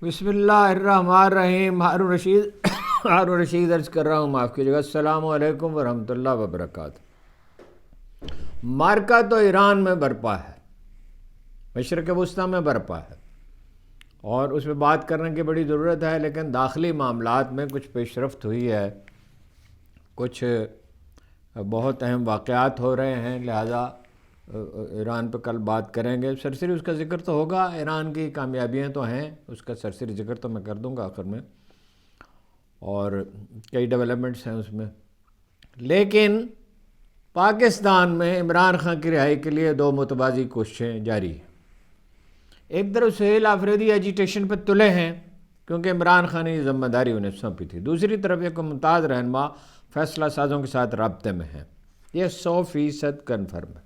بسم اللہ الرحمن الرحیم۔ ہارون رشید عرض کر رہا ہوں، معاف کیجیے گا۔ السلام علیکم ورحمۃ اللہ وبرکاتہ۔ مارکا تو ایران میں برپا ہے، مشرق وسطیٰ میں برپا ہے، اور اس پہ بات کرنے کی بڑی ضرورت ہے، لیکن داخلی معاملات میں کچھ پیش رفت ہوئی ہے، کچھ بہت اہم واقعات ہو رہے ہیں، لہذا ایران پہ کل بات کریں گے۔ سرسری اس کا ذکر تو ہوگا، ایران کی کامیابیاں تو ہیں، اس کا سرسری ذکر تو میں کر دوں گا آخر میں، اور کئی ڈیولپمنٹس ہیں اس میں۔ لیکن پاکستان میں عمران خان کی رہائی کے لیے دو متبازی کوششیں جاری ہیں۔ ایک طرف سہیل آفریدی ایجیٹیشن پہ تلے ہیں کیونکہ عمران خان نے یہ ذمہ داری انہیں سونپی تھی، دوسری طرف ایک ممتاز رہنما فیصلہ سازوں کے ساتھ رابطے میں ہیں۔ یہ 100% کنفرم ہے۔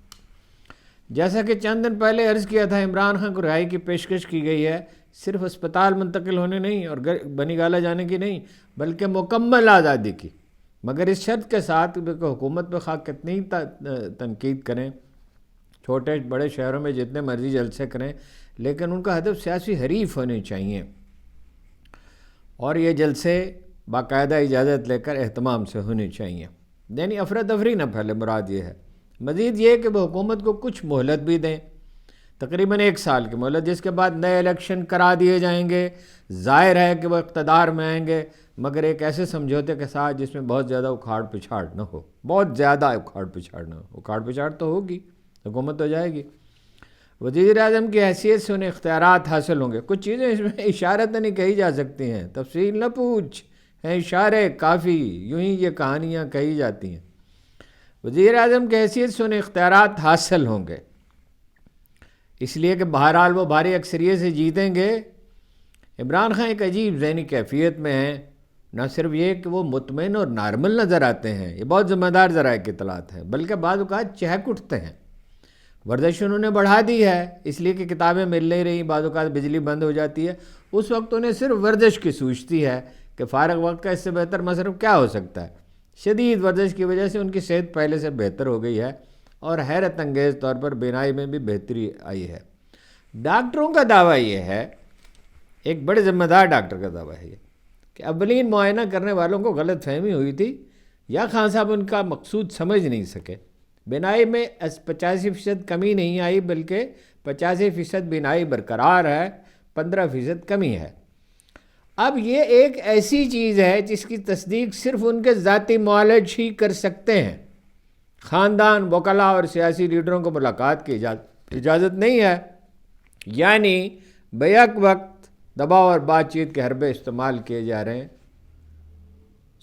جیسا کہ چند دن پہلے عرض کیا تھا، عمران خان کو رہائی کی پیشکش کی گئی ہے، صرف اسپتال منتقل ہونے نہیں اور بنی گالہ جانے کی نہیں، بلکہ مکمل آزادی کی، مگر اس شرط کے ساتھ کہ حکومت پہ خواہ کتنی تنقید کریں، چھوٹے بڑے شہروں میں جتنے مرضی جلسے کریں، لیکن ان کا ہدف سیاسی حریف ہونے چاہیے، اور یہ جلسے باقاعدہ اجازت لے کر اہتمام سے ہونے چاہیے، یعنی افراتفری نہ پھیلے۔ مراد یہ ہے، مزید یہ کہ وہ حکومت کو کچھ مہلت بھی دیں، تقریباً 1 سال کی مہلت، جس کے بعد نئے الیکشن کرا دیے جائیں گے۔ ظاہر ہے کہ وہ اقتدار میں آئیں گے، مگر ایک ایسے سمجھوتے کے ساتھ جس میں بہت زیادہ اکھاڑ پچھاڑ نہ ہو، بہت زیادہ اکھاڑ پچھاڑ نہ ہو۔ اکھاڑ پچھاڑ تو ہوگی، حکومت ہو جائے گی۔ وزیر اعظم کی حیثیت سے انہیں اختیارات حاصل ہوں گے۔ کچھ چیزیں اس میں اشارت نہیں کہی جا سکتی ہیں، تفصیل نہ پوچھ، ہیں اشارے کافی، یوں ہی یہ کہانیاں کہی جاتی ہیں۔ وزیر اعظم کی حیثیت سے انہیں اختیارات حاصل ہوں گے، اس لیے کہ بہرحال وہ بھاری اکثریت سے جیتیں گے۔ عمران خان ایک عجیب ذہنی کیفیت میں ہیں، نہ صرف یہ کہ وہ مطمئن اور نارمل نظر آتے ہیں، یہ بہت ذمہ دار ذرائع کی اطلاعات ہیں، بلکہ بعض اوقات چہک اٹھتے ہیں۔ ورزش انہوں نے بڑھا دی ہے، اس لیے کہ کتابیں مل نہیں رہی، بعض اوقات بجلی بند ہو جاتی ہے، اس وقت انہیں صرف ورزش کی سوچتی ہے کہ فارغ وقت کا اس سے بہتر مصرف کیا ہو سکتا ہے۔ شدید ورزش کی وجہ سے ان کی صحت پہلے سے بہتر ہو گئی ہے، اور حیرت انگیز طور پر بینائی میں بھی بہتری آئی ہے۔ ڈاکٹروں کا دعویٰ یہ ہے، ایک بڑے ذمہ دار ڈاکٹر کا دعویٰ ہے یہ، کہ اولین معائنہ کرنے والوں کو غلط فہمی ہوئی تھی، یا خان صاحب ان کا مقصود سمجھ نہیں سکے۔ بینائی میں 85% کمی نہیں آئی، بلکہ 85% بینائی برقرار ہے، 15% کمی ہے۔ اب یہ ایک ایسی چیز ہے جس کی تصدیق صرف ان کے ذاتی معالج ہی کر سکتے ہیں۔ خاندان، وکلاء اور سیاسی لیڈروں کو ملاقات کی اجازت نہیں ہے، یعنی بیک وقت دباؤ اور بات چیت کے حربے استعمال کیے جا رہے ہیں،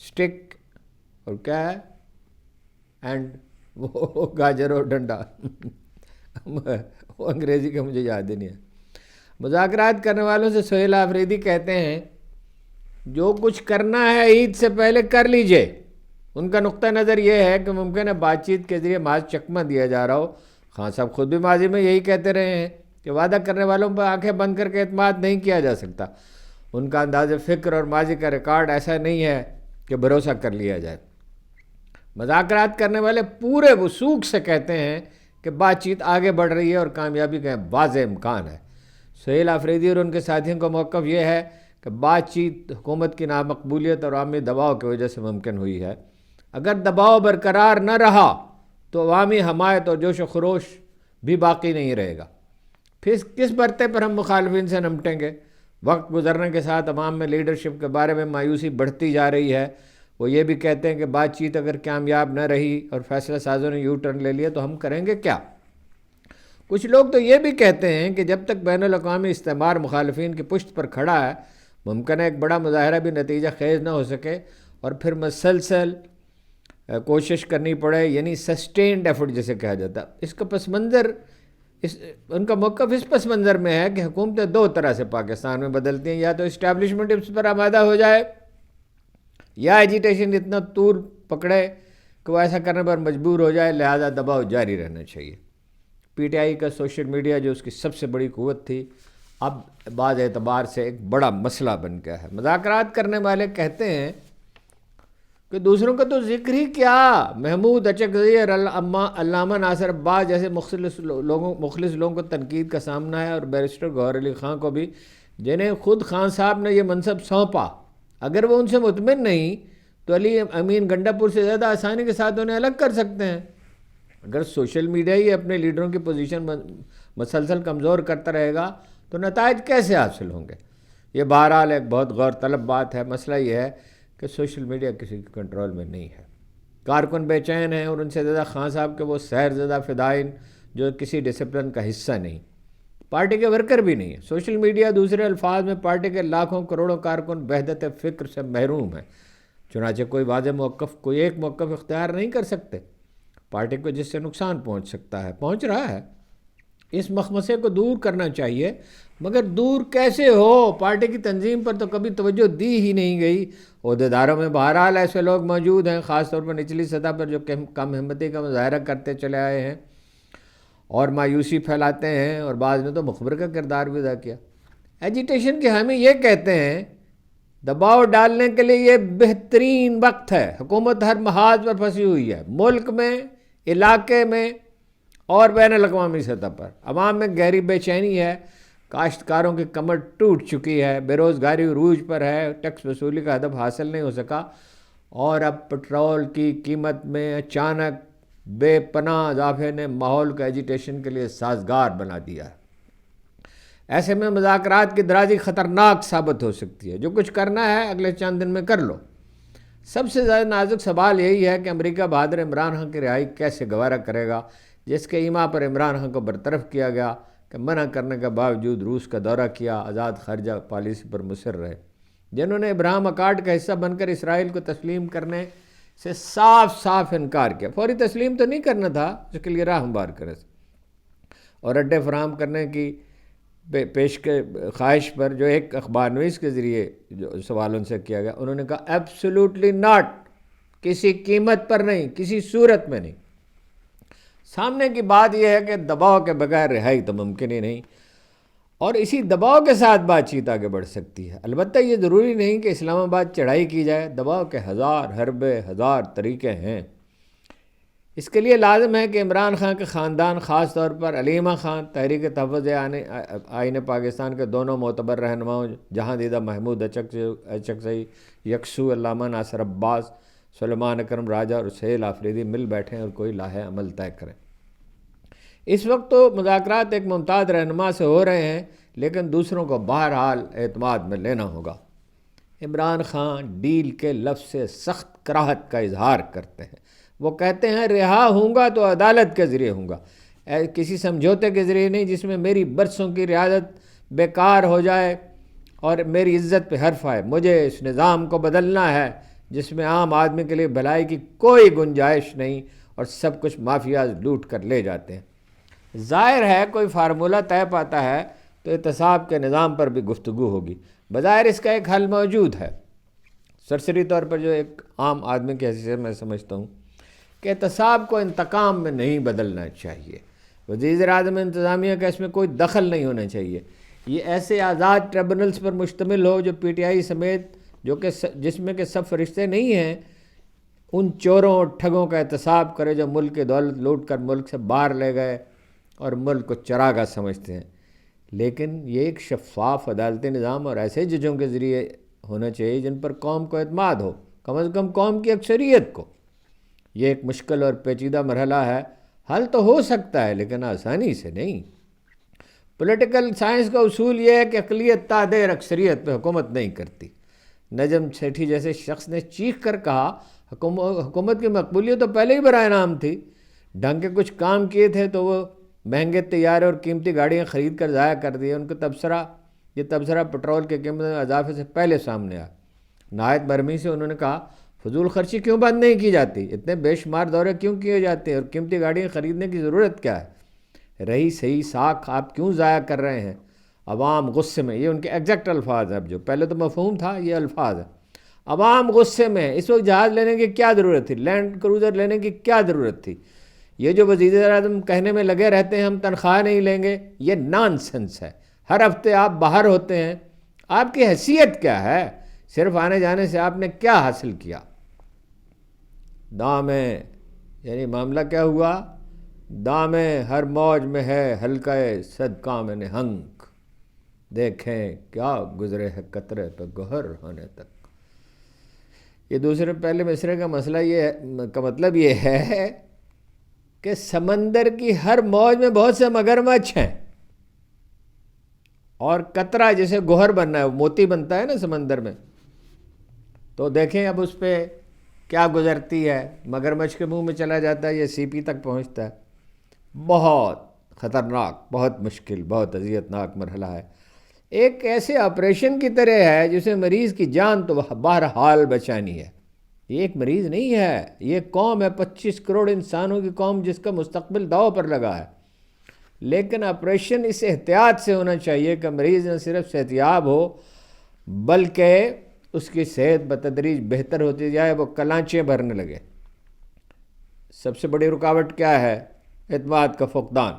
سٹک اور کیا ہے، اینڈ وہ گاجر اور ڈنڈا وہ انگریزی کا مجھے یاد ہی نہیں ہے۔ مذاکرات کرنے والوں سے سہیل آفریدی کہتے ہیں، جو کچھ کرنا ہے عید سے پہلے کر لیجئے۔ ان کا نقطہ نظر یہ ہے کہ ممکن ہے بات چیت کے ذریعے محض چکمہ دیا جا رہا ہو۔ خان صاحب خود بھی ماضی میں یہی کہتے رہے ہیں کہ وعدہ کرنے والوں پر آنکھیں بند کر کے اعتماد نہیں کیا جا سکتا۔ ان کا انداز فکر اور ماضی کا ریکارڈ ایسا نہیں ہے کہ بھروسہ کر لیا جائے۔ مذاکرات کرنے والے پورے وثوق سے کہتے ہیں کہ بات چیت آگے بڑھ رہی ہے اور کامیابی کا واضح امکان ہے۔ سہیل آفریدی اور ان کے ساتھیوں کا موقف یہ ہے کہ بات چیت حکومت کی نامقبولیت اور عوامی دباؤ کی وجہ سے ممکن ہوئی ہے۔ اگر دباؤ برقرار نہ رہا تو عوامی حمایت اور جوش و خروش بھی باقی نہیں رہے گا۔ پھر کس برتے پر ہم مخالفین سے نمٹیں گے؟ وقت گزرنے کے ساتھ عوام میں لیڈرشپ کے بارے میں مایوسی بڑھتی جا رہی ہے۔ وہ یہ بھی کہتے ہیں کہ بات چیت اگر کامیاب نہ رہی اور فیصلہ سازوں نے یو ٹرن لے لیا تو ہم کریں گے کیا؟ کچھ لوگ تو یہ بھی کہتے ہیں کہ جب تک بین الاقوامی استعمار مخالفین کی پشت پر کھڑا ہے، ممکن ہے ایک بڑا مظاہرہ بھی نتیجہ خیز نہ ہو سکے، اور پھر مسلسل کوشش کرنی پڑے، یعنی سسٹینڈ ایفرٹ جسے کہا جاتا ہے۔ اس کا پس منظر ان کا موقف اس پس منظر میں ہے کہ حکومتیں 2 طرح سے پاکستان میں بدلتی ہیں، یا تو اسٹیبلشمنٹ اس پر آمادہ ہو جائے، یا ایجیٹیشن اتنا طول پکڑے کہ وہ ایسا کرنے پر مجبور ہو جائے، لہذا دباؤ جاری رہنا چاہیے۔ پی ٹی آئی کا سوشل میڈیا جو اس کی سب سے بڑی قوت تھی، اب بعض اعتبار سے ایک بڑا مسئلہ بن گیا ہے۔ مذاکرات کرنے والے کہتے ہیں کہ دوسروں کا تو ذکر ہی کیا، محمود اچکزئی اور علامہ ناصر عباس جیسے مخلص لوگوں کو تنقید کا سامنا ہے، اور بیرسٹر گوہر علی خان کو بھی جنہیں خود خان صاحب نے یہ منصب سونپا، اگر وہ ان سے مطمئن نہیں تو علی امین گنڈا پور سے زیادہ آسانی کے ساتھ انہیں الگ کر سکتے ہیں۔ اگر سوشل میڈیا ہی اپنے لیڈروں کی پوزیشن مسلسل کمزور کرتا رہے گا تو نتائج کیسے حاصل ہوں گے؟ یہ بہرحال ایک بہت غور طلب بات ہے۔ مسئلہ یہ ہے کہ سوشل میڈیا کسی کے کنٹرول میں نہیں ہے۔ کارکن بے چین ہیں، اور ان سے زیادہ خان صاحب کے وہ سیر زدہ فدائین جو کسی ڈسپلن کا حصہ نہیں، پارٹی کے ورکر بھی نہیں ہے۔ سوشل میڈیا دوسرے الفاظ میں پارٹی کے لاکھوں کروڑوں کارکن وحدت فکر سے محروم ہیں، چنانچہ کوئی واضح موقف، کوئی ایک موقف اختیار نہیں کر سکتے۔ پارٹی کو جس سے نقصان پہنچ سکتا ہے، پہنچ رہا ہے، اس مخمصے کو دور کرنا چاہیے، مگر دور کیسے ہو؟ پارٹی کی تنظیم پر تو کبھی توجہ دی ہی نہیں گئی۔ عہدیداروں میں بہرحال ایسے لوگ موجود ہیں، خاص طور پر نچلی سطح پر، جو کم ہمتی کا مظاہرہ کرتے چلے آئے ہیں اور مایوسی پھیلاتے ہیں، اور بعض نے تو مخبر کا کردار بھی ادا کیا۔ ایجیٹیشن کے حامی یہ کہتے ہیں دباؤ ڈالنے کے لیے یہ بہترین وقت ہے۔ حکومت ہر محاذ پر پھنسی ہوئی ہے، ملک میں، علاقے میں اور بین الاقوامی سطح پر۔ عوام میں گہری بے چینی ہے، کاشتکاروں کی کمر ٹوٹ چکی ہے، بے روزگاری عروج پر ہے، ٹیکس وصولی کا ہدف حاصل نہیں ہو سکا، اور اب پٹرول کی قیمت میں اچانک بے پناہ اضافے نے ماحول کو ایجیٹیشن کے لیے سازگار بنا دیا ہے۔ ایسے میں مذاکرات کی درازی خطرناک ثابت ہو سکتی ہے۔ جو کچھ کرنا ہے اگلے چند دن میں کر لو۔ سب سے زیادہ نازک سوال یہی ہے کہ امریکہ بہادر عمران خان کی رہائی کیسے گوارا کرے گا، جس کے ایما پر عمران خان کو برطرف کیا گیا کہ منع کرنے کے باوجود روس کا دورہ کیا، آزاد خارجہ پالیسی پر مصر رہے، جنہوں نے ابراہیم اکارڈ کا حصہ بن کر اسرائیل کو تسلیم کرنے سے صاف انکار کیا۔ فوری تسلیم تو نہیں کرنا تھا، اس کے لیے راہ ہموار کرے اور اڈے فراہم کرنے کی پیش کے خواہش پر جو ایک اخبار نویس کے ذریعے جو سوال ان سے کیا گیا، انہوں نے کہا ایبسولوٹلی ناٹ، کسی قیمت پر نہیں، کسی صورت میں نہیں۔ سامنے کی بات یہ ہے کہ دباؤ کے بغیر رہائی تو ممکن ہی نہیں، اور اسی دباؤ کے ساتھ بات چیت آگے بڑھ سکتی ہے۔ البتہ یہ ضروری نہیں کہ اسلام آباد چڑھائی کی جائے، دباؤ کے ہزار حربے، ہزار طریقے ہیں۔ اس کے لیے لازم ہے کہ عمران خان کے خاندان، خاص طور پر علیمہ خان، تحریک تحفظ آئین پاکستان کے دونوں معتبر رہنماؤں جہاں دیدہ محمود اچکزئی یکسو، علامہ ناصر عباس، سلیمان اکرم راجہ اور سہیل آفریدی مل بیٹھیں اور کوئی لاہ عمل طے کریں۔ اس وقت تو مذاکرات ایک ممتاز رہنما سے ہو رہے ہیں، لیکن دوسروں کو بہرحال اعتماد میں لینا ہوگا۔ عمران خان ڈیل کے لفظ سے سخت کراہت کا اظہار کرتے ہیں۔ وہ کہتے ہیں رہا ہوں گا تو عدالت کے ذریعے ہوں گا، کسی سمجھوتے کے ذریعے نہیں جس میں میری برسوں کی ریاضت بیکار ہو جائے اور میری عزت پہ حرف آئے۔ مجھے اس نظام کو بدلنا ہے جس میں عام آدمی کے لیے بھلائی کی کوئی گنجائش نہیں اور سب کچھ مافیاز لوٹ کر لے جاتے ہیں۔ ظاہر ہے کوئی فارمولہ طے پاتا ہے تو احتساب کے نظام پر بھی گفتگو ہوگی۔ بظاہر اس کا ایک حل موجود ہے، سرسری طور پر جو ایک عام آدمی کی حیثیت سے میں سمجھتا ہوں کہ احتساب کو انتقام میں نہیں بدلنا چاہیے۔ وزیر اعظم انتظامیہ کا اس میں کوئی دخل نہیں ہونا چاہیے۔ یہ ایسے آزاد ٹریبونلز پر مشتمل ہو جو پی ٹی آئی سمیت جس میں کہ سب فرشتے نہیں ہیں، ان چوروں اور ٹھگوں کا احتساب کرے جو ملک کی دولت لوٹ کر ملک سے باہر لے گئے اور ملک کو چراگاہ سمجھتے ہیں۔ لیکن یہ ایک شفاف عدالتی نظام اور ایسے ججوں کے ذریعے ہونا چاہیے جن پر قوم کو اعتماد ہو، کم از کم قوم کی اکثریت کو۔ یہ ایک مشکل اور پیچیدہ مرحلہ ہے، حل تو ہو سکتا ہے لیکن آسانی سے نہیں۔ پولیٹیکل سائنس کا اصول یہ ہے کہ اقلیت تادیر اکثریت پہ حکومت نہیں کرتی۔ نجم سیٹھی جیسے شخص نے چیخ کر کہا حکومت کی مقبولیت تو پہلے ہی برائے نام تھی، ڈھنگ کے کچھ کام کیے تھے تو وہ مہنگے طیارے اور قیمتی گاڑیاں خرید کر ضائع کر دیے۔ ان کا یہ تبصرہ پٹرول کی قیمت میں اضافے سے پہلے سامنے آیا۔ نہایت برہمی سے انہوں نے کہا فضول خرچی کیوں بند نہیں کی جاتی، اتنے بے شمار دورے کیوں کیے جاتے ہیں اور قیمتی گاڑیاں خریدنے کی ضرورت کیا ہے؟ رہی صحیح ساکھ آپ کیوں ضائع کر رہے ہیں؟ عوام غصے میں، یہ ان کے ایگزیکٹ الفاظ ہیں، اب جو پہلے تو مفہوم تھا یہ الفاظ ہیں۔ عوام غصے میں، اس وقت جہاز لینے کی کیا ضرورت تھی، لینڈ کروزر لینے کی کیا ضرورت تھی؟ یہ جو وزیر اعظم کہنے میں لگے رہتے ہیں ہم تنخواہ نہیں لیں گے، یہ نان سنس ہے۔ ہر ہفتے آپ باہر ہوتے ہیں، آپ کی حیثیت کیا ہے؟ صرف آنے جانے سے آپ نے کیا حاصل کیا؟ دامیں، یعنی معاملہ کیا ہوا؟ دامیں ہر موج میں ہے حلقہ صدقہ میں نہنگ۔ دیکھیں کیا گزرے ہے قطرے پہ گوہر ہونے تک۔ یہ دوسرے پہلے مصرے کا مسئلہ کا مطلب یہ ہے کہ سمندر کی ہر موج میں بہت سے مگرمچھ ہیں، اور قطرہ جیسے گوہر بننا ہے، موتی بنتا ہے نا سمندر میں، تو دیکھیں اب اس پہ کیا گزرتی ہے، مگرمچھ کے منہ میں چلا جاتا ہے، یہ سی پی تک پہنچتا ہے۔ بہت خطرناک، بہت مشکل، بہت اذیتناک مرحلہ ہے۔ ایک ایسے آپریشن کی طرح ہے جسے مریض کی جان تو بہرحال بچانی ہے۔ یہ ایک مریض نہیں ہے، یہ قوم ہے، 25 کروڑ انسانوں کی قوم جس کا مستقبل داؤ پر لگا ہے۔ لیکن آپریشن اس احتیاط سے ہونا چاہیے کہ مریض نہ صرف صحتیاب ہو بلکہ اس کی صحت بتدریج بہتر ہوتی جائے، وہ کلانچیں بھرنے لگے۔ سب سے بڑی رکاوٹ کیا ہے؟ اعتماد کا فقدان۔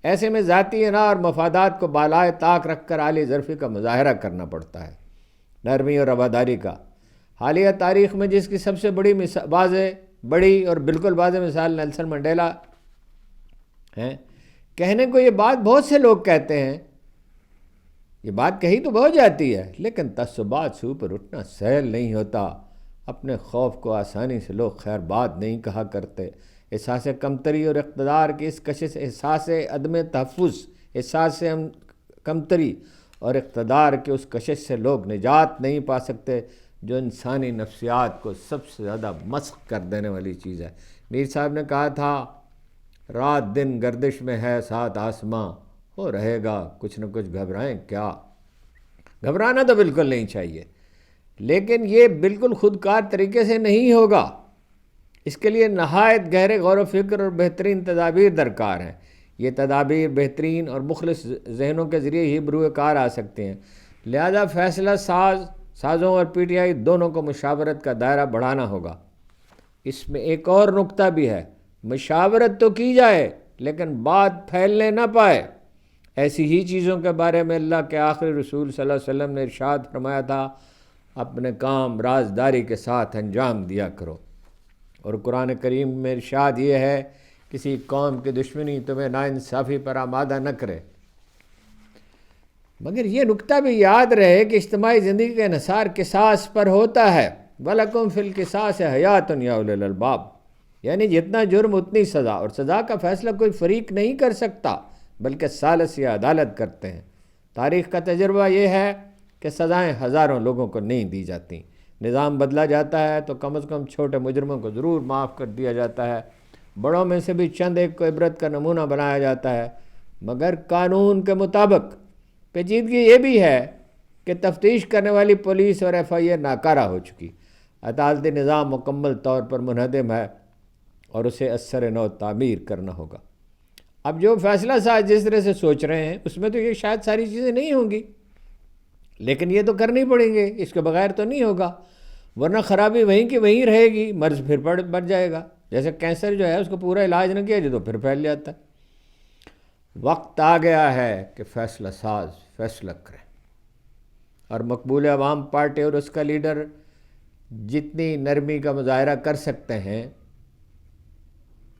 ایسے میں ذاتی انا اور مفادات کو بالائے طاق رکھ کر عالی ظرفی کا مظاہرہ کرنا پڑتا ہے، نرمی اور رواداری کا۔ حالیہ تاریخ میں جس کی سب سے بڑی اور بالکل واضح مثال نیلسن منڈیلا ہیں۔ کہنے کو یہ بات بہت سے لوگ کہتے ہیں، یہ بات کہی تو بہت جاتی ہے، لیکن تعصبات سے اوپر اٹھنا سہل نہیں ہوتا۔ اپنے خوف کو آسانی سے لوگ خیر بات نہیں کہا کرتے۔ احساس کمتری اور اقتدار کی اس کشش، احساس عدم تحفظ، احساس کمتری اور اقتدار کے اس کشش سے لوگ نجات نہیں پا سکتے جو انسانی نفسیات کو سب سے زیادہ مسخ کر دینے والی چیز ہے۔ میر صاحب نے کہا تھا، رات دن گردش میں ہے سات آسماں، ہو رہے گا کچھ نہ کچھ، گھبرائیں کیا۔ گھبرانا تو بالکل نہیں چاہیے، لیکن یہ بالکل خودکار طریقے سے نہیں ہوگا۔ اس کے لیے نہایت گہرے غور و فکر اور بہترین تدابیر درکار ہیں۔ یہ تدابیر بہترین اور مخلص ذہنوں کے ذریعے ہی بروئے کار آ سکتے ہیں۔ لہذا فیصلہ سازوں اور پی ٹی آئی دونوں کو مشاورت کا دائرہ بڑھانا ہوگا۔ اس میں ایک اور نکتہ بھی ہے، مشاورت تو کی جائے لیکن بات پھیلنے نہ پائے۔ ایسی ہی چیزوں کے بارے میں اللہ کے آخری رسول صلی اللہ علیہ وسلم نے ارشاد فرمایا تھا، اپنے کام رازداری کے ساتھ انجام دیا کرو۔ اور قرآن کریم میں ارشاد یہ ہے، کسی قوم کی دشمنی تمہیں ناانصافی پر آمادہ نہ کرے۔ مگر یہ نکتہ بھی یاد رہے کہ اجتماعی زندگی کا انحصار قصاص پر ہوتا ہے۔ وَلَكُمْ فِي الْقِصَاصِ حَيَاةٌ يَا أُولِي الْأَلْبَابِ، یعنی جتنا جرم اتنی سزا، اور سزا کا فیصلہ کوئی فریق نہیں کر سکتا بلکہ ثالث یا عدالت کرتے ہیں۔ تاریخ کا تجربہ یہ ہے کہ سزائیں ہزاروں لوگوں کو نہیں دی جاتی۔ نظام بدلا جاتا ہے تو کم از کم چھوٹے مجرموں کو ضرور معاف کر دیا جاتا ہے، بڑوں میں سے بھی چند ایک کو عبرت کا نمونہ بنایا جاتا ہے۔ مگر قانون کے مطابق پیچیدگی یہ بھی ہے کہ تفتیش کرنے والی پولیس اور ایف آئی اے ناکارہ ہو چکی۔ عدالتی نظام مکمل طور پر منہدم ہے اور اسے اثر نو تعمیر کرنا ہوگا۔ اب جو فیصلہ ساز جس طرح سے سوچ رہے ہیں اس میں تو یہ شاید ساری چیزیں نہیں ہوں گی، لیکن یہ تو کرنی پڑیں گے، اس کے بغیر تو نہیں ہوگا، ورنہ خرابی وہیں کی وہیں رہے گی، مرض پھر بڑھ جائے گا۔ جیسے کینسر جو ہے اس کو پورا علاج نہ کیا جائے تو پھر پھیل جاتا ہے۔ وقت آ گیا ہے کہ فیصلہ ساز فیصلہ کریں، اور مقبول عوام پارٹی اور اس کا لیڈر جتنی نرمی کا مظاہرہ کر سکتے ہیں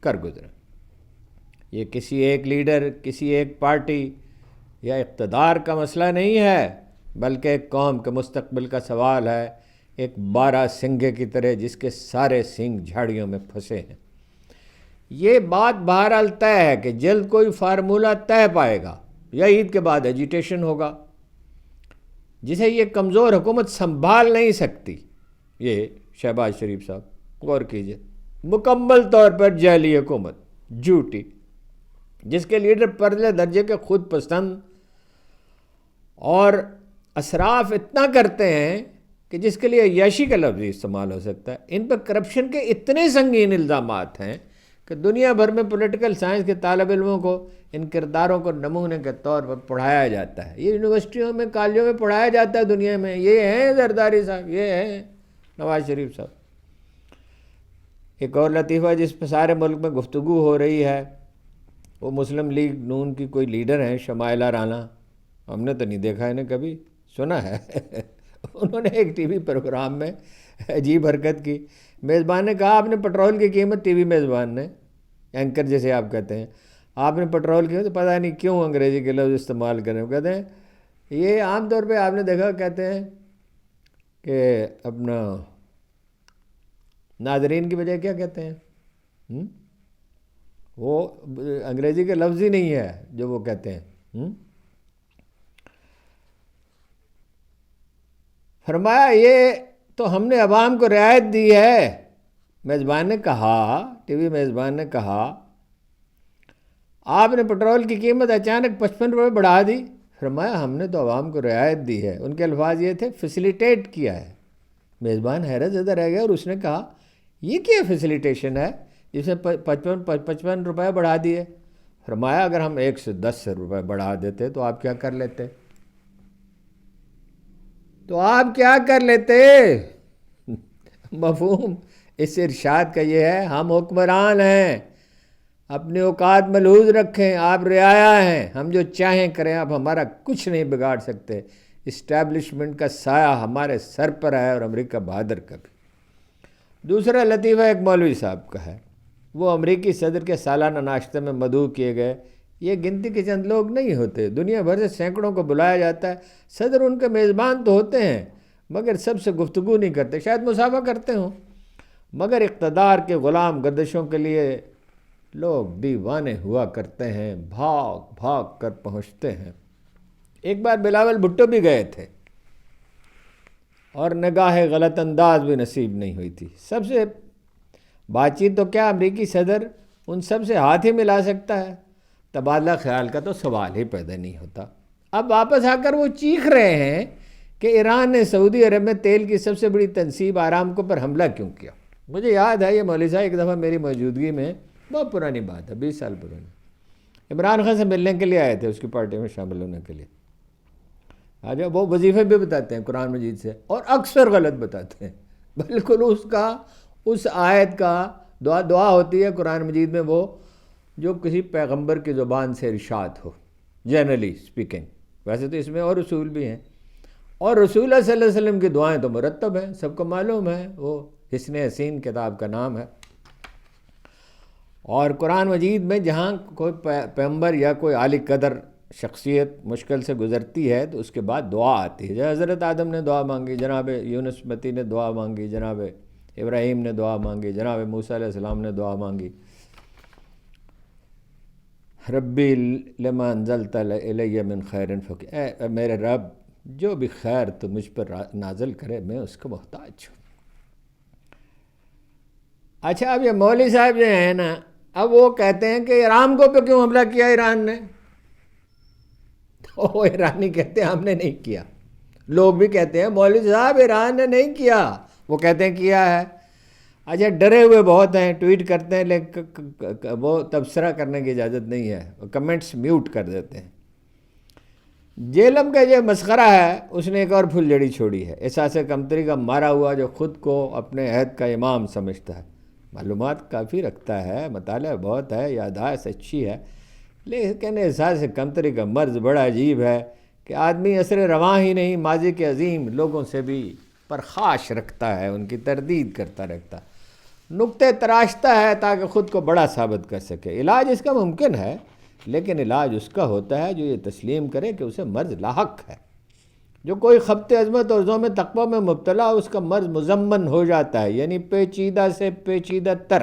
کر گزریں۔ یہ کسی ایک لیڈر، کسی ایک پارٹی یا اقتدار کا مسئلہ نہیں ہے، بلکہ ایک قوم کے مستقبل کا سوال ہے، ایک بارہ سنگھے کی طرح جس کے سارے سنگھ جھاڑیوں میں پھنسے ہیں۔ یہ بات بہرحال طے ہے کہ جلد کوئی فارمولہ طے پائے گا، یا عید کے بعد ایجیٹیشن ہوگا جسے یہ کمزور حکومت سنبھال نہیں سکتی۔ یہ شہباز شریف صاحب غور کیجئے، مکمل طور پر جعلی حکومت، جھوٹی، جس کے لیڈر پرلے درجے کے خود پسند اور اسراف اتنا کرتے ہیں کہ جس کے لیے عیاشی کا لفظ استعمال ہو سکتا ہے۔ ان پر کرپشن کے اتنے سنگین الزامات ہیں کہ دنیا بھر میں پولیٹیکل سائنس کے طالب علموں کو ان کرداروں کو نمونے کے طور پر پڑھایا جاتا ہے۔ یہ یونیورسٹیوں میں، کالجوں میں پڑھایا جاتا ہے دنیا میں۔ یہ ہیں زرداری صاحب، یہ ہیں نواز شریف صاحب۔ ایک اور لطیفہ جس پہ سارے ملک میں گفتگو ہو رہی ہے، وہ مسلم لیگ نون کی کوئی لیڈر ہیں، شمائلہ رانا۔ ہم نے تو نہیں دیکھا انہیں، کبھی سنا ہے۔ انہوں نے ایک ٹی وی پروگرام میں عجیب حرکت کی۔ میزبان نے کہا، آپ نے پٹرول کی قیمت، ٹی وی میزبان نے، اینکر جیسے آپ کہتے ہیں، آپ نے پٹرول کی تو پتہ نہیں کیوں انگریزی کے لفظ استعمال کریں، وہ کہتے ہیں یہ عام طور پہ آپ نے دیکھا کہتے ہیں کہ اپنا ناظرین کی بجائے کیا کہتے ہیں، وہ انگریزی کے لفظ ہی نہیں ہے جو وہ کہتے ہیں۔ فرمایا یہ تو ہم نے عوام کو رعایت دی ہے۔ میزبان نے کہا، ٹی وی میزبان نے کہا آپ نے پٹرول کی قیمت اچانک 55 روپے بڑھا دی۔ فرمایا ہم نے تو عوام کو رعایت دی ہے۔ ان کے الفاظ یہ تھے فیسیلیٹیٹ کیا ہے۔ میزبان حیرت زدہ رہ گیا اور اس نے کہا یہ کیا فیسیلیٹیشن ہے جس نے 55 روپے بڑھا دیے؟ فرمایا اگر ہم 1 سے 10 روپے بڑھا دیتے تو آپ کیا کر لیتے؟ مفہوم اس ارشاد کا یہ ہے ہم حکمران ہیں، اپنے اوقات ملحوظ رکھیں، آپ رعایا ہیں، ہم جو چاہیں کریں، آپ ہمارا کچھ نہیں بگاڑ سکتے۔ اسٹیبلشمنٹ کا سایہ ہمارے سر پر ہے اور امریکہ بہادر کا بھی۔ دوسرا لطیفہ ایک مولوی صاحب کا ہے، وہ امریکی صدر کے سالانہ ناشتے میں مدعو کیے گئے۔ یہ گنتی کے چند لوگ نہیں ہوتے، دنیا بھر سے سینکڑوں کو بلایا جاتا ہے۔ صدر ان کے میزبان تو ہوتے ہیں مگر سب سے گفتگو نہیں کرتے، شاید مسافہ کرتے ہوں، مگر اقتدار کے غلام گردشوں کے لیے لوگ دیوانے ہوا کرتے ہیں، بھاگ بھاگ کر پہنچتے ہیں۔ ایک بار بلاول بھٹو بھی گئے تھے اور نگاہ غلط انداز بھی نصیب نہیں ہوئی تھی۔ سب سے بات چیت تو کیا امریکی صدر ان سب سے ہاتھ ہی ملا سکتا ہے؟ تبادلہ خیال کا تو سوال ہی پیدا نہیں ہوتا۔ اب واپس آ کر وہ چیخ رہے ہیں کہ ایران نے سعودی عرب میں تیل کی سب سے بڑی تنصیب آرامکو پر حملہ کیوں کیا؟ مجھے یاد ہے یہ مولوی صاحب ایک دفعہ میری موجودگی میں، بہت پرانی بات ہے، 20 سال پرانی، عمران خان سے ملنے کے لیے آئے تھے، اس کی پارٹی میں شامل ہونے کے لیے۔ آج وہ وظیفے بھی بتاتے ہیں قرآن مجید سے اور اکثر غلط بتاتے ہیں، بالکل اس آیت کا دعا ہوتی ہے قرآن مجید میں وہ جو کسی پیغمبر کی زبان سے ارشاد ہو، جنرلی اسپیکنگ، ویسے تو اس میں اور رسول بھی ہیں، اور رسول اللہ صلی اللہ علیہ وسلم کی دعائیں تو مرتب ہیں، سب کو معلوم ہے، وہ حسن حسین کتاب کا نام ہے۔ اور قرآن مجید میں جہاں کوئی پیغمبر یا کوئی عالی قدر شخصیت مشکل سے گزرتی ہے تو اس کے بعد دعا آتی ہے۔ حضرت آدم نے دعا مانگی، جناب یونس متی نے دعا مانگی، جناب ابراہیم نے دعا مانگی، جناب موسیٰ علیہ السلام نے دعا مانگی، ربی لما انزلت الی من خیر فقیر، اے میرے رب جو بھی خیر تو مجھ پر نازل کرے میں اس کو محتاج ہوں۔ اچھا اب یہ مولوی صاحب جو ہیں نا، اب وہ کہتے ہیں کہ آرامکو پہ کیوں حملہ کیا ایران نے؟ تو ایرانی کہتے ہیں ہم نے نہیں کیا، لوگ بھی کہتے ہیں مولوی صاحب ایران نے نہیں کیا، وہ کہتے ہیں کیا ہے۔ اچھا ڈرے ہوئے بہت ہیں، ٹویٹ کرتے ہیں لیکن وہ تبصرہ کرنے کی اجازت نہیں ہے، وہ کمنٹس میوٹ کر دیتے ہیں۔ جیلم کا جو مسخرہ ہے اس نے ایک اور پھول جڑی چھوڑی ہے، احساس کمتری کا مارا ہوا جو خود کو اپنے عہد کا امام سمجھتا ہے، معلومات کافی رکھتا ہے، مطالعہ بہت ہے، یادداشت اچھی ہے، لیکن احساس کمتری کا مرض بڑا عجیب ہے کہ آدمی اثر رواں ہی نہیں ماضی کے عظیم لوگوں سے بھی پرخاش رکھتا ہے، ان کی تردید کرتا رہتا ہے، نقطے تراشتا ہے تاکہ خود کو بڑا ثابت کر سکے۔ علاج اس کا ممکن ہے لیکن علاج اس کا ہوتا ہے جو یہ تسلیم کرے کہ اسے مرض لاحق ہے۔ جو کوئی خبت عظمت اور ذوم تقویٰ میں مبتلا اس کا مرض مزمن ہو جاتا ہے، یعنی پیچیدہ سے پیچیدہ تر۔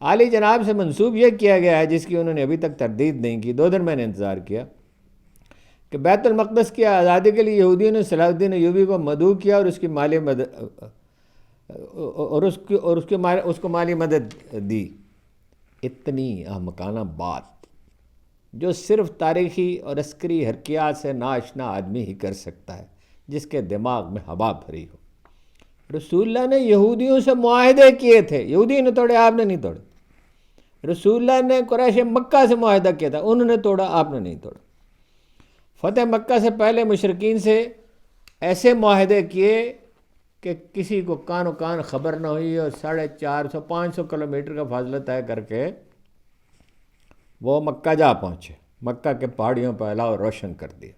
عالی جناب سے منسوب یہ کیا گیا ہے جس کی انہوں نے ابھی تک تردید نہیں کی، 2 دن میں نے انتظار کیا، کہ بیت المقدس کی آزادی کے لیے یہودیوں نے صلاح الدین ایوبی کو مدعو کیا اور اس کی مالی مدد اس کو مالی مدد دی۔ اتنی احمقانہ بات جو صرف تاریخی اور عسکری حرکیات سے ناآشنا آدمی ہی کر سکتا ہے جس کے دماغ میں ہوا بھری ہو۔ رسول اللہ نے یہودیوں سے معاہدے کیے تھے، یہودی نے توڑے، آپ نے نہیں توڑے۔ رسول اللہ نے قریش مکہ سے معاہدہ کیا تھا، انہوں نے توڑا، آپ نے نہیں توڑا۔ فتح مکہ سے پہلے مشرکین سے ایسے معاہدے کیے کہ کسی کو کان و کان خبر نہ ہوئی اور 450-500 کلومیٹر کا فاصلہ طے کر کے وہ مکہ جا پہنچے، مکہ کے پہاڑیوں پہ علاوہ روشن کر دیا۔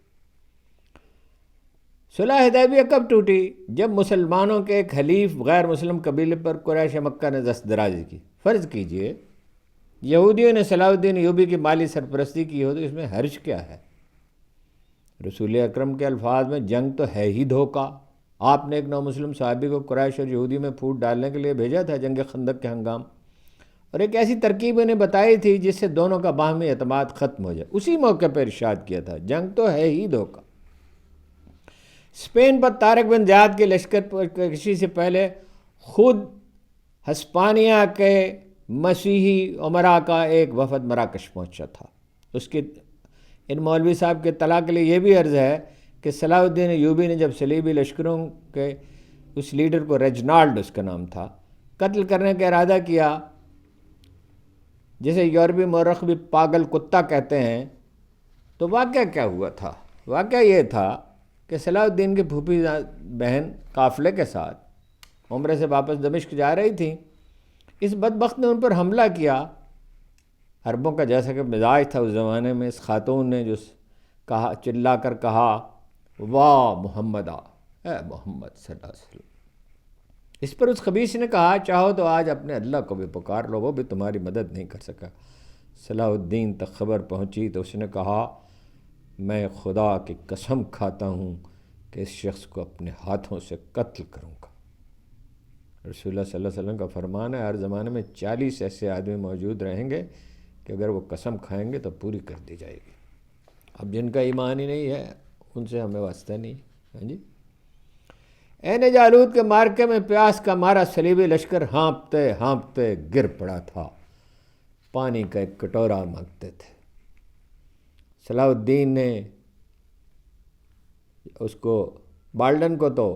صلح حدیبیہ کب ٹوٹی؟ جب مسلمانوں کے ایک حلیف غیر مسلم قبیلے پر قریش مکہ نے دست درازی کی۔ فرض کیجئے یہودیوں نے صلاح الدین ایوبی کی مالی سرپرستی کی ہو تو اس میں حرج کیا ہے؟ رسول اکرم کے الفاظ میں جنگ تو ہے ہی دھوکہ. آپ نے ایک نو مسلم صحابی کو قریش اور یہودی میں پھوٹ ڈالنے کے لیے بھیجا تھا جنگ خندق کے ہنگام، اور ایک ایسی ترکیب انہیں بتائی تھی جس سے دونوں کا باہمی اعتماد ختم ہو جائے. اسی موقع پر ارشاد کیا تھا جنگ تو ہے ہی دھوکہ. اسپین پر طارق بن زیاد کے لشکر پر کشی سے پہلے خود ہسپانیہ کے مسیحی عمرا کا ایک وفد مراکش پہنچا تھا. اس کی ان مولوی صاحب کے اطلاع کے لیے یہ بھی عرض ہے کہ صلاح الدین ایوبی نے جب صلیبی لشکروں کے اس لیڈر کو ریجنالڈ اس کا نام تھا قتل کرنے کا ارادہ کیا، جسے یورپی مورخ بھی پاگل کتا کہتے ہیں، تو واقعہ کیا ہوا تھا؟ واقعہ یہ تھا کہ صلاح الدین کی پھوپھی بہن قافلے کے ساتھ عمرے سے واپس دمشق جا رہی تھی. اس بدبخت نے ان پر حملہ کیا. عربوں کا جیسا کہ مزاج تھا اس زمانے میں، اس خاتون نے جو کہا، چلا کر کہا واہ محمد اے محمد صلی اللہ علیہ وسلم. اس پر اس خبیث نے کہا چاہو تو آج اپنے اللہ کو بھی پکار لو، وہ بھی تمہاری مدد نہیں کر سکا. صلاح الدین تک خبر پہنچی تو اس نے کہا میں خدا کی قسم کھاتا ہوں کہ اس شخص کو اپنے ہاتھوں سے قتل کروں گا. رسول اللہ صلی اللہ علیہ وسلم کا فرمان ہے ہر زمانے میں 40 ایسے آدمی موجود رہیں گے کہ اگر وہ قسم کھائیں گے تو پوری کر دی جائے گی. اب جن کا ایمان ہی نہیں ہے ان سے ہمیں واسطہ نہیں. ہاں جی. عین جالوت کے مارکے میں پیاس کا مارا صلیبی لشکر ہانپتے ہانپتے گر پڑا تھا. پانی کا ایک کٹورا مانگتے تھے. صلاح الدین نے اس کو بالڈن کو تو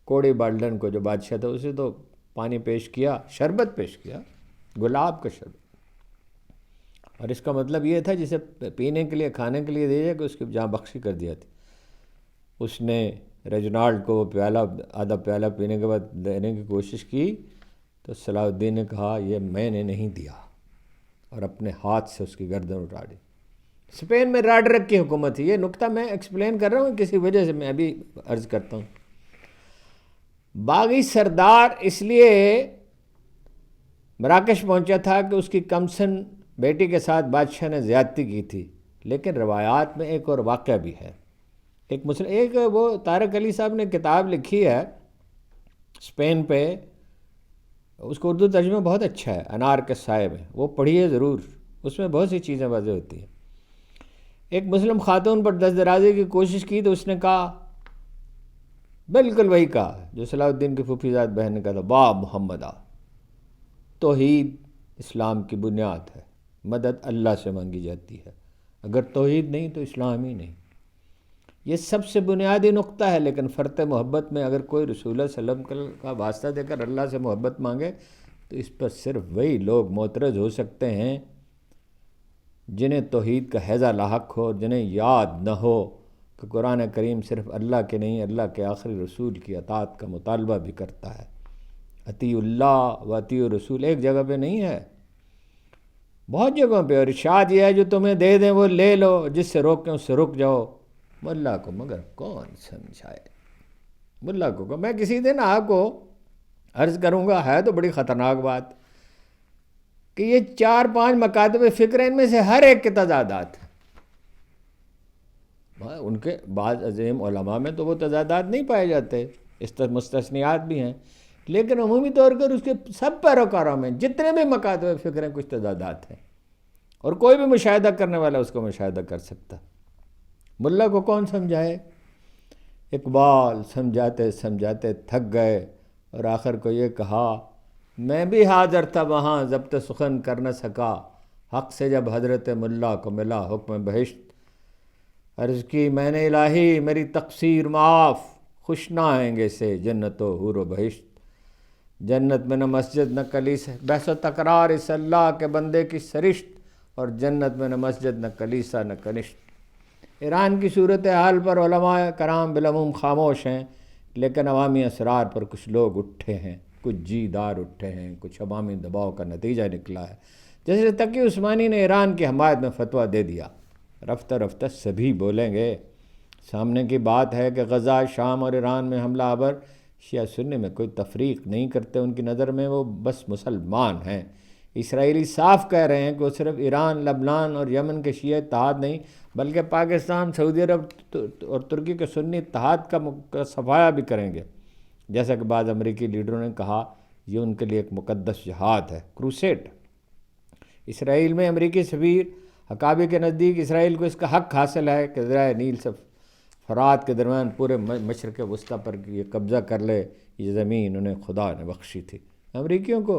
کوڑی بالڈن کو جو بادشاہ تھا اسے تو پانی پیش کیا، شربت پیش کیا، گلاب کا شربت. اور اس کا مطلب یہ تھا جسے پینے کے لیے کھانے کے لیے دے جائے کہ اس کی جاں بخشی کر دیا تھی. اس نے ریجنالڈ کو وہ پیالہ آدھا پیالہ پینے کے بعد دینے کی کوشش کی تو صلاح الدین نے کہا یہ میں نے نہیں دیا، اور اپنے ہاتھ سے اس کی گردن اٹھا دی. اسپین میں راڈرک کی حکومت تھی. یہ نقطہ میں ایکسپلین کر رہا ہوں کسی وجہ سے، میں ابھی عرض کرتا ہوں. باغی سردار اس لیے مراکش پہنچا تھا کہ اس کی کمسن بیٹی کے ساتھ بادشاہ نے زیادتی کی تھی. لیکن روایات میں ایک اور واقعہ بھی ہے. ایک وہ طارق علی صاحب نے کتاب لکھی ہے اسپین پہ، اس کو اردو ترجمہ بہت اچھا ہے، انار کے سائے میں، وہ پڑھیے ضرور. اس میں بہت سی چیزیں واضح ہوتی ہیں. ایک مسلم خاتون پر دست درازی کی کوشش کی تو اس نے کہا بالکل وہی کہا جو صلاح الدین کی پھوپھی زاد بہن نے کہا تھا، واہ محمد توحید اسلام کی بنیاد ہے، مدد اللہ سے مانگی جاتی ہے، اگر توحید نہیں تو اسلام ہی نہیں. یہ سب سے بنیادی نقطہ ہے. لیکن فرط محبت میں اگر کوئی رسول اللہ صلی اللہ علیہ وسلم کا واسطہ دے کر اللہ سے محبت مانگے تو اس پر صرف وہی لوگ معترض ہو سکتے ہیں جنہیں توحید کا ہیضہ لاحق ہو، جنہیں یاد نہ ہو کہ قرآن کریم صرف اللہ کے نہیں اللہ کے آخری رسول کی اطاعت کا مطالبہ بھی کرتا ہے. اطیع اللہ و اطیع الرسول ایک جگہ پہ نہیں ہے، بہت جگہوں پہ. اور ارشاد یہ ہے جو تمہیں دے دیں وہ لے لو، جس سے روکیں اس سے رک جاؤ. ملا کو مگر کون سمجھائے. ملا کو میں کسی دن آپ کو عرض کروں گا، ہے تو بڑی خطرناک بات کہ یہ 4-5 مکاتب فکر ہیں، ان میں سے ہر ایک کے تضادات ہیں. ان کے بعض عظیم علماء میں تو وہ تضادات نہیں پائے جاتے، مستثنیات بھی ہیں، لیکن عمومی طور پر اس کے سب پیروکاروں میں جتنے بھی مکاتب فکر ہیں کچھ تضادات ہیں، اور کوئی بھی مشاہدہ کرنے والا اس کو مشاہدہ کر سکتا. ملا کو کون سمجھائے؟ اقبال سمجھاتے سمجھاتے تھک گئے اور آخر کو یہ کہا میں بھی حاضر تھا وہاں ضبط سخن کر نہ سکا، حق سے جب حضرت ملا کو ملا حکم بہشت. عرض کی میں نے الہی میری تقصیر معاف، خوش نہ آئیں گے سے جنت و حور و بہشت. جنت میں نہ مسجد نہ کلیسا، بحث و تکرار اس اللہ کے بندے کی سرشت، اور جنت میں نہ مسجد نہ کلیسا نہ کنشت. ایران کی صورتحال پر علماء کرام بالعموم خاموش ہیں، لیکن عوامی اسرار پر کچھ لوگ اٹھے ہیں، کچھ جی دار اٹھے ہیں، کچھ عوامی دباؤ کا نتیجہ نکلا ہے. جیسے تقی عثمانی نے ایران کی حمایت میں فتویٰ دے دیا، رفتہ رفتہ سبھی بولیں گے. سامنے کی بات ہے کہ غزہ، شام اور ایران میں حملہ آور شیعہ سنی میں کوئی تفریق نہیں کرتے. ان کی نظر میں وہ بس مسلمان ہیں. اسرائیلی صاف کہہ رہے ہیں کہ وہ صرف ایران، لبنان اور یمن کے شیعہ اتحاد نہیں بلکہ پاکستان، سعودی عرب اور ترکی کے سنی اتحاد کا صفایا بھی کریں گے، جیسا کہ بعض امریکی لیڈروں نے کہا یہ ان کے لیے ایک مقدس جہاد ہے، کروسیڈ۔ اسرائیل میں امریکی سفیر حقابی کے نزدیک اسرائیل کو اس کا حق حاصل ہے کہ دریائے نیل سے فرات کے درمیان پورے مشرق وسطیٰ پر یہ قبضہ کر لے، یہ زمین انہیں خدا نے بخشی تھی۔ امریکیوں کو،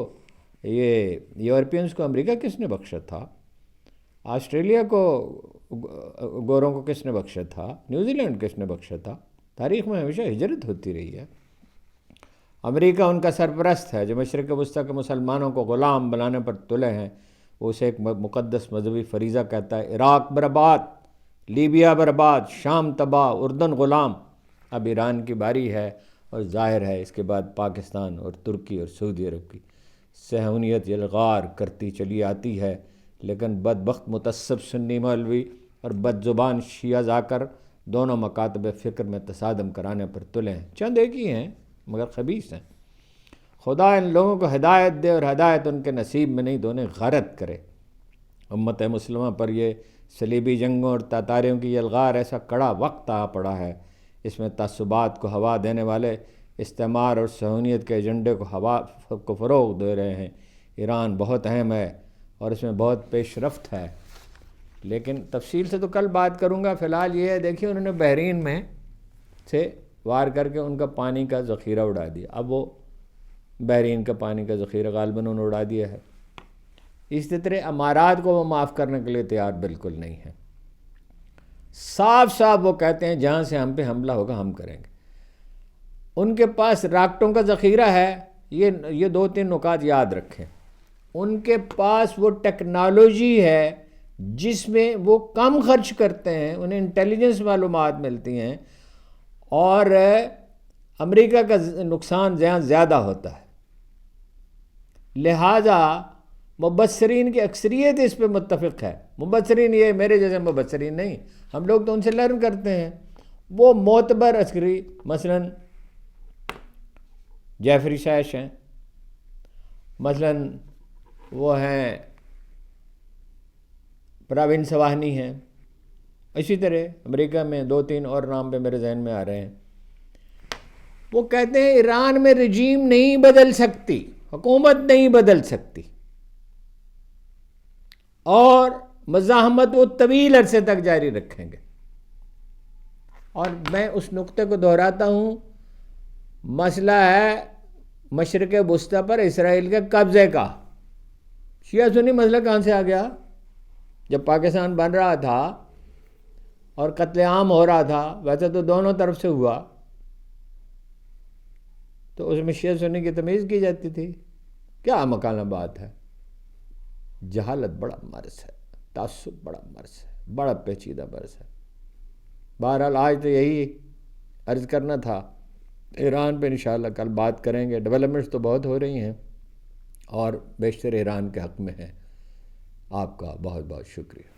یہ یورپینز کو امریکہ کس نے بخشا تھا؟ آسٹریلیا کو، گوروں کو کس نے بخشا تھا؟ نیوزی لینڈ کس نے بخشا تھا؟ تاریخ میں ہمیشہ ہجرت ہوتی رہی ہے۔ امریکہ ان کا سرپرست ہے جو مشرق وسطیٰ کے مسلمانوں کو غلام بنانے پر تلے ہیں۔ وہ اسے ایک مقدس مذہبی فریضہ کہتا ہے۔ عراق برباد، لیبیا برباد، شام تباہ، اردن غلام۔ اب ایران کی باری ہے اور ظاہر ہے اس کے بعد پاکستان اور ترکی اور سعودی عرب کی صہیونیت یلغار کرتی چلی آتی ہے، لیکن بدبخت متعصب سنی مولوی اور بد زبان شیعہ ذاکر دونوں مکاتب فکر میں تصادم کرانے پر تلے ہیں۔ چند ایک ہی ہیں مگر خبیث ہیں۔ خدا ان لوگوں کو ہدایت دے اور ہدایت ان کے نصیب میں نہیں تو انہیں غارت کرے۔ امت مسلمہ پر یہ صلیبی جنگوں اور تاتاریوں کی یلغار ایسا کڑا وقت آ پڑا ہے، اس میں تعصبات کو ہوا دینے والے استعمار اور صہیونیت کے ایجنڈے کو فروغ دے رہے ہیں۔ ایران بہت اہم ہے اور اس میں بہت پیش رفت ہے، لیکن تفصیل سے تو کل بات کروں گا۔ فی الحال یہ ہے، دیکھیے انہوں نے بحرین میں سے وار کر کے ان کا پانی کا ذخیرہ اڑا دیا۔ اب وہ بحرین کا پانی کا ذخیرہ غالباً انہوں نے اڑا دیا ہے۔ اسی طرح امارات کو وہ معاف کرنے کے لیے تیار بالکل نہیں ہے۔ صاف صاف وہ کہتے ہیں جہاں سے ہم پہ حملہ ہوگا ہم کریں گے۔ ان کے پاس راکٹوں کا ذخیرہ ہے، یہ 2-3 نکات یاد رکھیں۔ ان کے پاس وہ ٹیکنالوجی ہے جس میں وہ کم خرچ کرتے ہیں، انہیں انٹیلیجنس معلومات ملتی ہیں، اور امریکہ کا نقصان زیادہ ہوتا ہے۔ لہٰذا مبصرین کی اکثریت اس پہ متفق ہے۔ مبصرین یہ میرے جیسے مبصرین نہیں، ہم لوگ تو ان سے لرن کرتے ہیں۔ وہ معتبر عسکری مثلاً جیفری سیش ہیں، مثلاً وہ ہیں پراوین سواہنی ہیں، اسی طرح امریکہ میں 2-3 اور نام پہ میرے ذہن میں آ رہے ہیں۔ وہ کہتے ہیں ایران میں رجیم نہیں بدل سکتی، حکومت نہیں بدل سکتی، اور مزاحمت وہ طویل عرصے تک جاری رکھیں گے۔ اور میں اس نقطے کو دہراتا ہوں، مسئلہ ہے مشرق وسطیٰ پر اسرائیل کے قبضے کا۔ شیعہ سنی مسئلہ کہاں سے آ گیا؟ جب پاکستان بن رہا تھا اور قتل عام ہو رہا تھا، ویسے تو دونوں طرف سے ہوا، تو اس میں شیعہ سنی کی تمیز کی جاتی تھی۔ کیا مکانہ بات ہے؟ جہالت بڑا مرض ہے، تعصب بڑا مرض ہے، بڑا پیچیدہ مرض ہے۔ بہرحال آج تو یہی عرض کرنا تھا۔ ایران پہ انشاءاللہ کل بات کریں گے۔ ڈیولپمنٹس تو بہت ہو رہی ہیں اور بیشتر ایران کے حق میں ہیں۔ آپ کا بہت بہت شکریہ۔